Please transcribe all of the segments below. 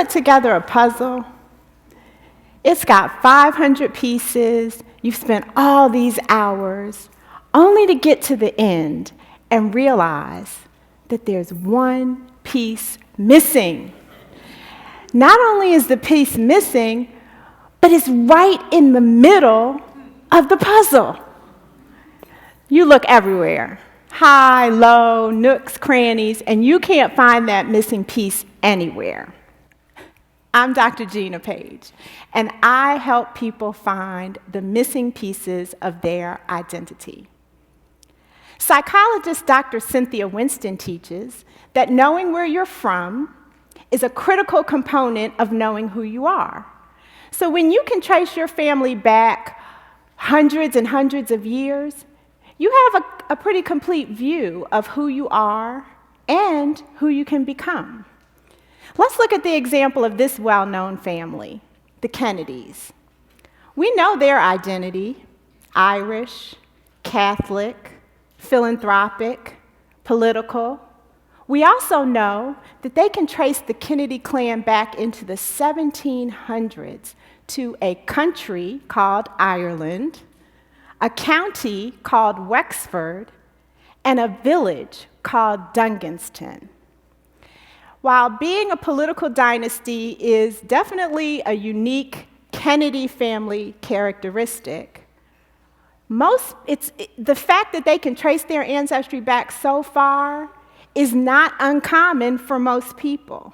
put together a puzzle? It's got 500 pieces. You've spent all these hours only to get to the end and realize that there's one piece missing. Not only is the piece missing, but it's right in the middle of the puzzle. You look everywhere, high, low, nooks, crannies, and you can't find that missing piece anywhere. I'm Dr. Gina Paige, and I help people find the missing pieces of their identity. Psychologist Dr. Cynthia Winston teaches that knowing where you're from is a critical component of knowing who you are. So when you can trace your family back hundreds and hundreds of years, you have a pretty complete view of who you are and who you can become. Let's look at the example of this well-known family, the Kennedys. We know their identity: Irish, Catholic, philanthropic, political. We also know that they can trace the Kennedy clan back into the 1700s to a country called Ireland, a county called Wexford, and a village called Dunganston. While being a political dynasty is definitely a unique Kennedy family characteristic, the fact that they can trace their ancestry back so far is not uncommon for most people.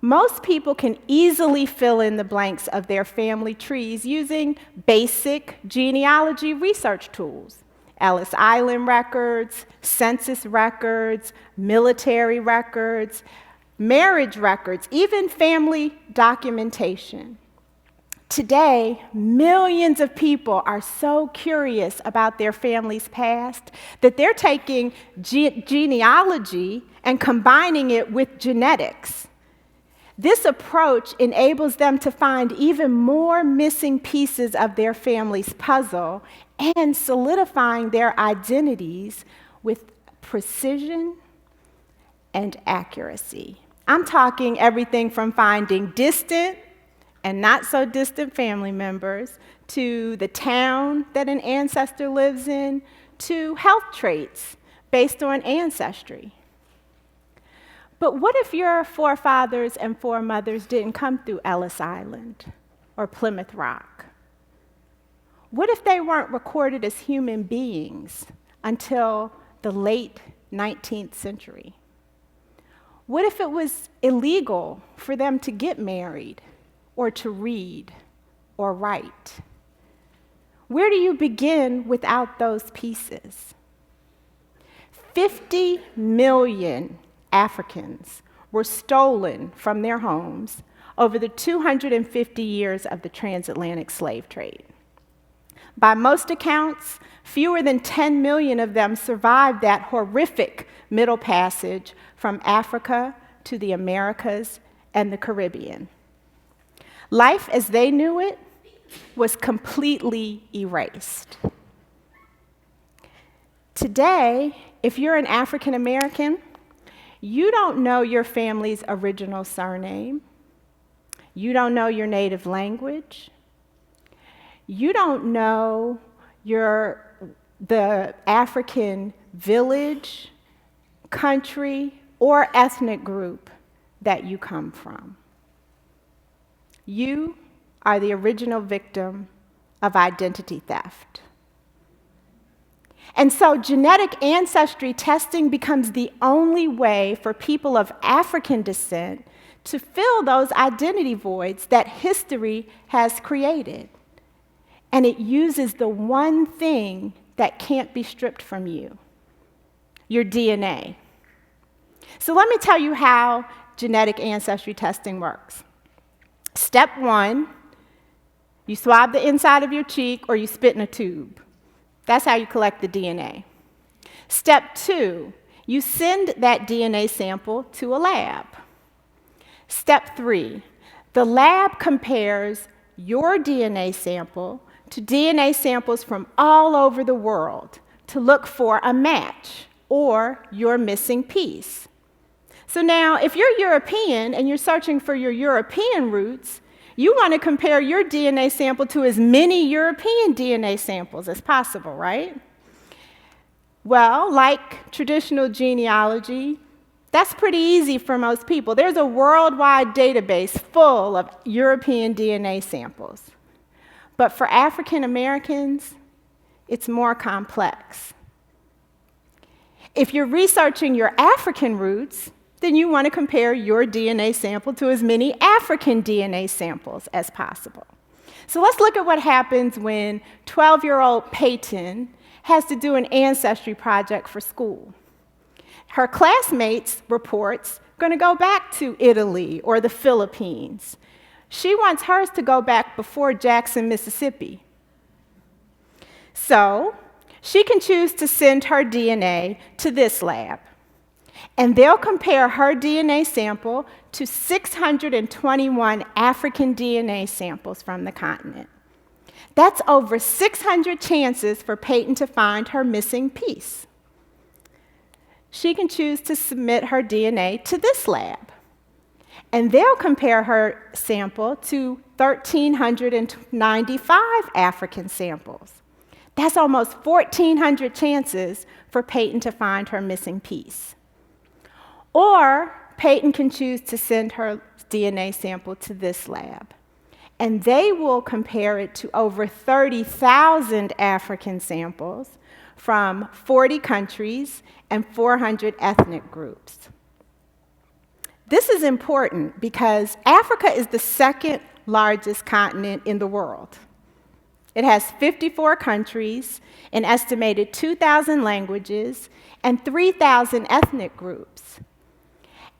Most people can easily fill in the blanks of their family trees using basic genealogy research tools: Ellis Island records, census records, military records, marriage records, even family documentation. Today, millions of people are so curious about their family's past that they're taking genealogy and combining it with genetics. This approach enables them to find even more missing pieces of their family's puzzle and solidifying their identities with precision and accuracy. I'm talking everything from finding distant and not so distant family members, to the town that an ancestor lives in, to health traits based on ancestry. But what if your forefathers and foremothers didn't come through Ellis Island or Plymouth Rock? What if they weren't recorded as human beings until the late 19th century? What if it was illegal for them to get married or to read or write? Where do you begin without those pieces? 50 million Africans were stolen from their homes over the 250 years of the transatlantic slave trade. By most accounts, fewer than 10 million of them survived that horrific middle passage from Africa to the Americas and the Caribbean. Life as they knew it was completely erased. Today, if you're an African American, you don't know your family's original surname. You don't know your native language. You don't know the African village, country, or ethnic group that you come from. You are the original victim of identity theft. And so genetic ancestry testing becomes the only way for people of African descent to fill those identity voids that history has created. And it uses the one thing that can't be stripped from you: your DNA. So let me tell you how genetic ancestry testing works. Step 1, you swab the inside of your cheek or you spit in a tube. That's how you collect the DNA. Step 2, you send that DNA sample to a lab. Step 3, the lab compares your DNA sample to DNA samples from all over the world to look for a match or your missing piece. So now, if you're European and you're searching for your European roots, you want to compare your DNA sample to as many European DNA samples as possible, right? Well, like traditional genealogy, that's pretty easy for most people. There's a worldwide database full of European DNA samples. But for African Americans, it's more complex. If you're researching your African roots, then you want to compare your DNA sample to as many African DNA samples as possible. So let's look at what happens when 12-year-old Peyton has to do an ancestry project for school. Her classmates' reports are going to go back to Italy or the Philippines. She wants hers to go back before Jackson, Mississippi. So she can choose to send her DNA to this lab. And they'll compare her DNA sample to 621 African DNA samples from the continent. That's over 600 chances for Peyton to find her missing piece. She can choose to submit her DNA to this lab. And they'll compare her sample to 1,395 African samples. That's almost 1,400 chances for Peyton to find her missing piece. Or Peyton can choose to send her DNA sample to this lab. And they will compare it to over 30,000 African samples from 40 countries and 400 ethnic groups. This is important because Africa is the second largest continent in the world. It has 54 countries, an estimated 2,000 languages, and 3,000 ethnic groups.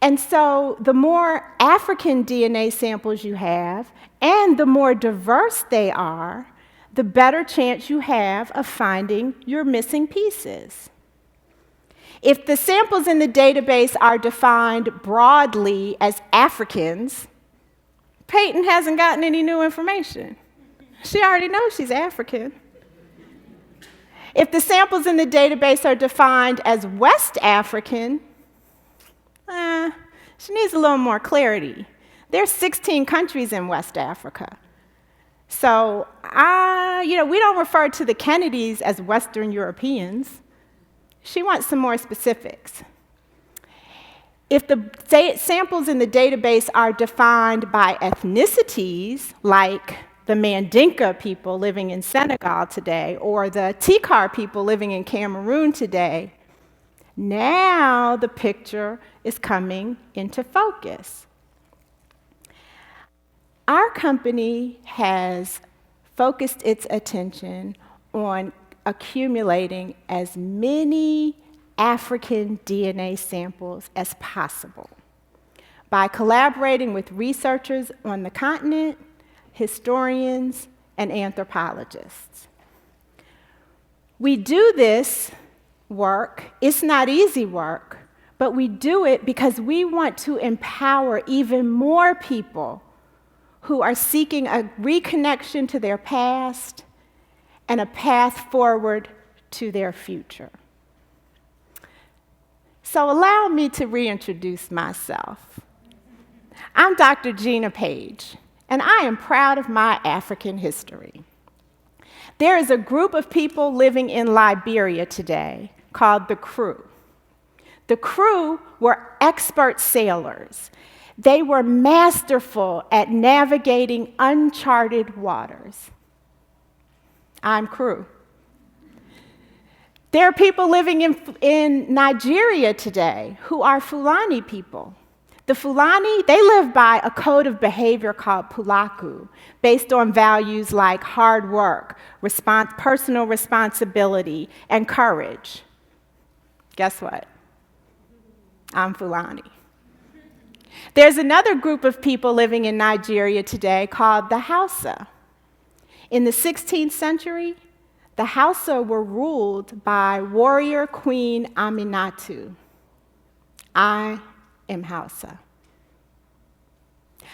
And so the more African DNA samples you have, and the more diverse they are, the better chance you have of finding your missing pieces. If the samples in the database are defined broadly as Africans, Peyton hasn't gotten any new information. She already knows she's African. If the samples in the database are defined as West African, she needs a little more clarity. There's 16 countries in West Africa. So, we don't refer to the Kennedys as Western Europeans. She wants some more specifics. If the samples in the database are defined by ethnicities, like the Mandinka people living in Senegal today, or the Tikar people living in Cameroon today, now the picture is coming into focus. Our company has focused its attention on accumulating as many African DNA samples as possible by collaborating with researchers on the continent, historians, and anthropologists. We do this work. It's not easy work, but we do it because we want to empower even more people who are seeking a reconnection to their past and a path forward to their future. So allow me to reintroduce myself. I'm Dr. Gina Paige, and I am proud of my African history. There is a group of people living in Liberia today called the Crew. The Crew were expert sailors. They were masterful at navigating uncharted waters. I'm Crew. There are people living in Nigeria today who are Fulani people. The Fulani, they live by a code of behavior called Pulaku, based on values like hard work, personal responsibility, and courage. Guess what? I'm Fulani. There's another group of people living in Nigeria today called the Hausa. In the 16th century, the Hausa were ruled by warrior Queen Aminatu. I am Hausa.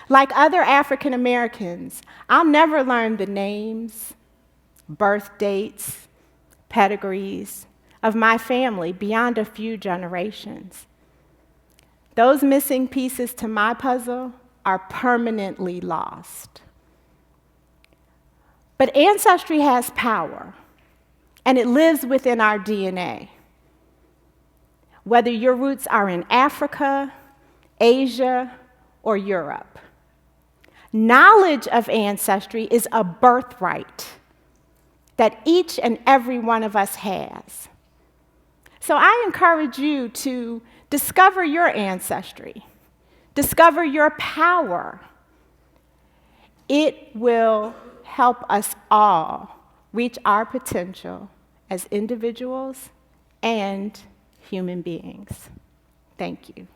Like other African Americans, I'll never learn the names, birth dates, pedigrees of my family beyond a few generations. those missing pieces to my puzzle are permanently lost. But ancestry has power, and it lives within our DNA. Whether your roots are in Africa, Asia, or Europe, knowledge of ancestry is a birthright that each and every one of us has. So I encourage you to discover your ancestry, discover your power. It will help us all reach our potential as individuals and human beings. Thank you.